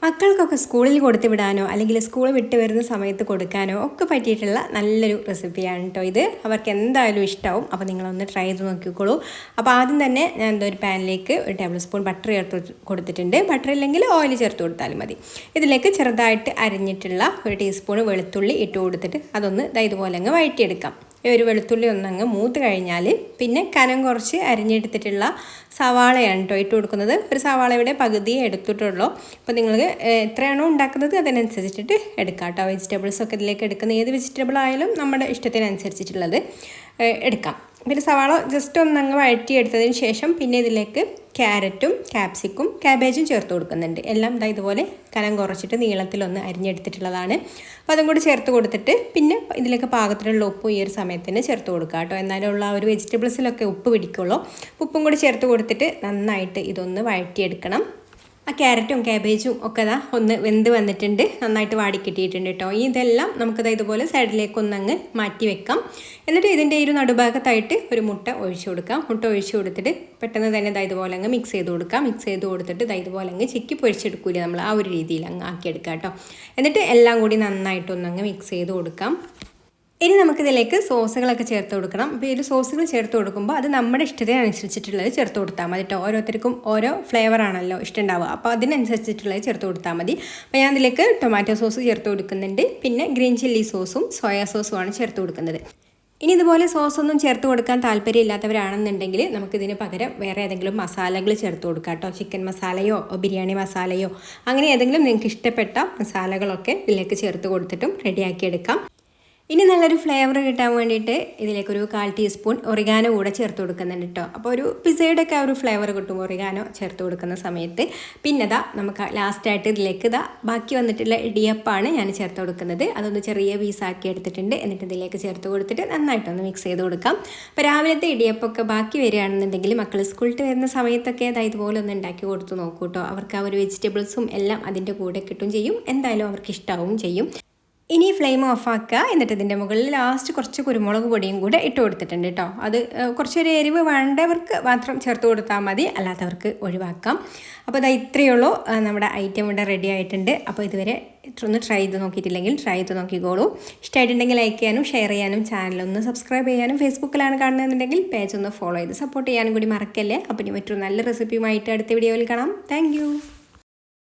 മക്കൾക്കൊക്കെ സ്കൂളിൽ കൊടുത്തു വിടാനോ അല്ലെങ്കിൽ സ്കൂൾ വിട്ട് വരുന്ന സമയത്ത് കൊടുക്കാനോ ഒക്കെ പറ്റിയിട്ടുള്ള നല്ലൊരു റെസിപ്പിയാണ് കേട്ടോ ഇത്. അവർക്ക് എന്തായാലും ഇഷ്ടമാവും. അപ്പോൾ നിങ്ങളൊന്ന് ട്രൈ ചെയ്ത് നോക്കിക്കോളൂ. അപ്പോൾ ആദ്യം തന്നെ ഞാൻ ഒരു പാനിലേക്ക് 1 ടേബിൾ സ്പൂൺ ബട്ടർ ചേർത്ത് കൊടുത്തിട്ടുണ്ട്. ബട്ടർ ഇല്ലെങ്കിൽ ഓയിൽ ചേർത്ത് കൊടുത്താലും മതി. ഇതിലേക്ക് ചെറുതായിട്ട് അരിഞ്ഞിട്ടുള്ള 1 ടീസ്പൂൺ വെളുത്തുള്ളി ഇട്ട് കൊടുത്തിട്ട് അതൊന്ന് ഇതുപോലെ അങ്ങ് വഴറ്റിയെടുക്കാം. ഒരു വെളുത്തുള്ളി ഒന്നങ്ങ് മൂത്ത് കഴിഞ്ഞാൽ പിന്നെ കനം കുറച്ച് അരിഞ്ഞെടുത്തിട്ടുള്ള സവാളയാണ് കേട്ടോ ഇട്ട് കൊടുക്കുന്നത്. ഒരു സവാളയുടെ പകുതിയെ എടുത്തിട്ടുള്ളൂ. അപ്പോൾ നിങ്ങൾ എത്രയാണോ ഉണ്ടാക്കുന്നത് അതിനനുസരിച്ചിട്ട് എടുക്കാം കേട്ടോ. വെജിറ്റബിൾസൊക്കെ ഇതിലേക്ക് എടുക്കുന്ന ഏത് വെജിറ്റബിൾ ആയാലും നമ്മുടെ ഇഷ്ടത്തിനനുസരിച്ചിട്ടുള്ളത് എടുക്കാം. പിന്നെ സവാള ജസ്റ്റ് ഒന്നങ്ങ് വഴറ്റിയെടുത്തതിന് ശേഷം പിന്നെ ഇതിലേക്ക് ക്യാരറ്റും ക്യാപ്സിക്കും ക്യാബേജും ചേർത്ത് കൊടുക്കുന്നുണ്ട്. എല്ലാം ഇതുപോലെ കനം കുറച്ചിട്ട് നീളത്തിലൊന്ന് അരിഞ്ഞെടുത്തിട്ടുള്ളതാണ്. അപ്പോൾ അതും കൂടി ചേർത്ത് കൊടുത്തിട്ട് പിന്നെ ഇതിലേക്ക് പാകത്തിനുള്ള ഉപ്പും ഈ ഒരു സമയത്തിന് ചേർത്ത് കൊടുക്കുക കേട്ടോ. എന്നാലുള്ള ആ ഒരു വെജിറ്റബിൾസിലൊക്കെ ഉപ്പ് പിടിക്കുള്ളൂ. ഉപ്പും കൂടി ചേർത്ത് കൊടുത്തിട്ട് നന്നായിട്ട് ഇതൊന്ന് വഴറ്റിയെടുക്കണം. ആ ക്യാരറ്റും ക്യാബേജും ഒക്കെ ഒന്ന് വെന്ത് വന്നിട്ടുണ്ട്, നന്നായിട്ട് വാടിക്കിട്ടിയിട്ടുണ്ട് കേട്ടോ. ഇതെല്ലാം നമുക്കത് ഇതുപോലെ സൈഡിലേക്ക് ഒന്നങ്ങ് മാറ്റി വെക്കാം. എന്നിട്ട് ഇതിൻ്റെ ഈ ഒരു നടുഭാഗത്തായിട്ട് ഒരു മുട്ട ഒഴിച്ചു കൊടുക്കാം. മുട്ട ഒഴിച്ചു കൊടുത്തിട്ട് പെട്ടെന്ന് തന്നെ ഇതുപോലെ അങ്ങ് മിക്സ് ചെയ്ത് കൊടുക്കാം. മിക്സ് ചെയ്ത് കൊടുത്തിട്ട് ഇതുപോലെ അങ്ങ് ചിക്കി പൊരിച്ചെടുക്കൂലേ നമ്മൾ, ആ ഒരു രീതിയിൽ അങ്ങ് ആക്കിയെടുക്കാം കേട്ടോ. എന്നിട്ട് എല്ലാം കൂടി നന്നായിട്ടൊന്നങ്ങ് മിക്സ് ചെയ്ത് കൊടുക്കാം. ഇനി നമുക്കിതിലേക്ക് സോസുകളൊക്കെ ചേർത്ത് കൊടുക്കണം. അപ്പോൾ ഈ സോസുകൾ ചേർത്ത് കൊടുക്കുമ്പോൾ അത് നമ്മുടെ ഇഷ്ടത്തിനനുസരിച്ചിട്ടുള്ളത് ചേർത്ത് കൊടുത്താൽ മതി കേട്ടോ. ഓരോരുത്തർക്കും ഓരോ ഫ്ലേവറാണല്ലോ ഇഷ്ടമുണ്ടാവുക. അപ്പോൾ അതിനനുസരിച്ചിട്ടുള്ളത് ചേർത്ത് കൊടുത്താൽ മതി. അപ്പോൾ ഞാൻ ഇതിലേക്ക് ടൊമാറ്റോ സോസ് ചേർത്ത് കൊടുക്കുന്നുണ്ട്. പിന്നെ ഗ്രീൻ ചില്ലി സോസും സോയാ സോസുമാണ് ചേർത്ത് കൊടുക്കുന്നത്. ഇനി ഇതുപോലെ സോസൊന്നും ചേർത്ത് കൊടുക്കാൻ താല്പര്യമില്ലാത്തവരാണെന്നുണ്ടെങ്കിൽ നമുക്കിതിന് പകരം വേറെ ഏതെങ്കിലും മസാലകൾ ചേർത്ത് കൊടുക്കാം കേട്ടോ. ചിക്കൻ മസാലയോ ബിരിയാണി മസാലയോ അങ്ങനെ ഏതെങ്കിലും നിങ്ങൾക്ക് ഇഷ്ടപ്പെട്ട മസാലകളൊക്കെ ഇതിലേക്ക് ചേർത്ത് കൊടുത്തിട്ടും റെഡിയാക്കിയെടുക്കാം. ഇനി നല്ലൊരു ഫ്ലേവർ കിട്ടാൻ വേണ്ടിയിട്ട് ഇതിലേക്കൊരു 1/4 ടീസ്പൂൺ ഒറിഗാനോ കൂടെ ചേർത്ത് കൊടുക്കുന്നുണ്ട് കേട്ടോ. അപ്പോൾ ഒരു പിസയുടെയൊക്കെ ആ ഒരു ഫ്ലേവർ കിട്ടും ഒറിഗാനോ ചേർത്ത് കൊടുക്കുന്ന സമയത്ത്. പിന്നെ നമുക്ക് ലാസ്റ്റായിട്ട് ഇതിലേക്ക് ബാക്കി വന്നിട്ടുള്ള ഇടിയപ്പമാണ് ഞാൻ ചേർത്ത് കൊടുക്കുന്നത്. അതൊന്ന് ചെറിയ പീസാക്കി എടുത്തിട്ടുണ്ട്. എന്നിട്ട് ഇതിലേക്ക് ചേർത്ത് കൊടുത്തിട്ട് നന്നായിട്ടൊന്ന് മിക്സ് ചെയ്ത് കൊടുക്കാം. അപ്പോൾ രാവിലത്തെ ഇടിയപ്പമൊക്കെ ബാക്കി വരികയാണെന്നുണ്ടെങ്കിൽ മക്കൾ സ്കൂളിൽ വരുന്ന സമയത്തൊക്കെ ഇതുപോലെ ഒന്ന് ഉണ്ടാക്കി കൊടുത്ത് നോക്കൂ കേട്ടോ. അവർക്ക് ആ ഒരു വെജിറ്റബിൾസും എല്ലാം അതിൻ്റെ കൂടെ കിട്ടും ചെയ്യും. എന്തായാലും അവർക്ക് ഇഷ്ടമാവും ചെയ്യും. ഇനി ഫ്ലെയിം ഓഫാക്കുക. എന്നിട്ട് ഇതിൻ്റെ മുകളിൽ ലാസ്റ്റ് കുറച്ച് കുരുമുളക് പൊടിയും കൂടെ ഇട്ട് കൊടുത്തിട്ടുണ്ട് കേട്ടോ. അത് കുറച്ചൊരു എരിവ് വേണ്ടവർക്ക് മാത്രം ചേർത്ത് കൊടുത്താൽ മതി, അല്ലാത്തവർക്ക് ഒഴിവാക്കാം. അപ്പോൾ ഇത്രയേ ഉള്ളൂ, നമ്മുടെ ഐറ്റം ഇവിടെ റെഡി ആയിട്ടുണ്ട്. അപ്പോൾ ഇതുവരെ ഒന്ന് ട്രൈ ചെയ്ത് നോക്കിയിട്ടില്ലെങ്കിൽ ട്രൈ ചെയ്ത് നോക്കിക്കോളൂ. ഇഷ്ടമായിട്ടുണ്ടെങ്കിൽ ലൈക്ക് ചെയ്യാനും ഷെയർ ചെയ്യാനും ചാനലൊന്ന് സബ്സ്ക്രൈബ് ചെയ്യാനും ഫേസ്ബുക്കിലാണ് കാണുന്നതെന്നുണ്ടെങ്കിൽ പേജ് ഒന്ന് ഫോളോ ചെയ്ത് സപ്പോർട്ട് ചെയ്യാനും കൂടി മറക്കല്ലേ. അപ്പോൾ ഇനി മറ്റൊരു നല്ല റെസിപ്പിയുമായിട്ട് അടുത്ത വീഡിയോയിൽ കാണാം. താങ്ക്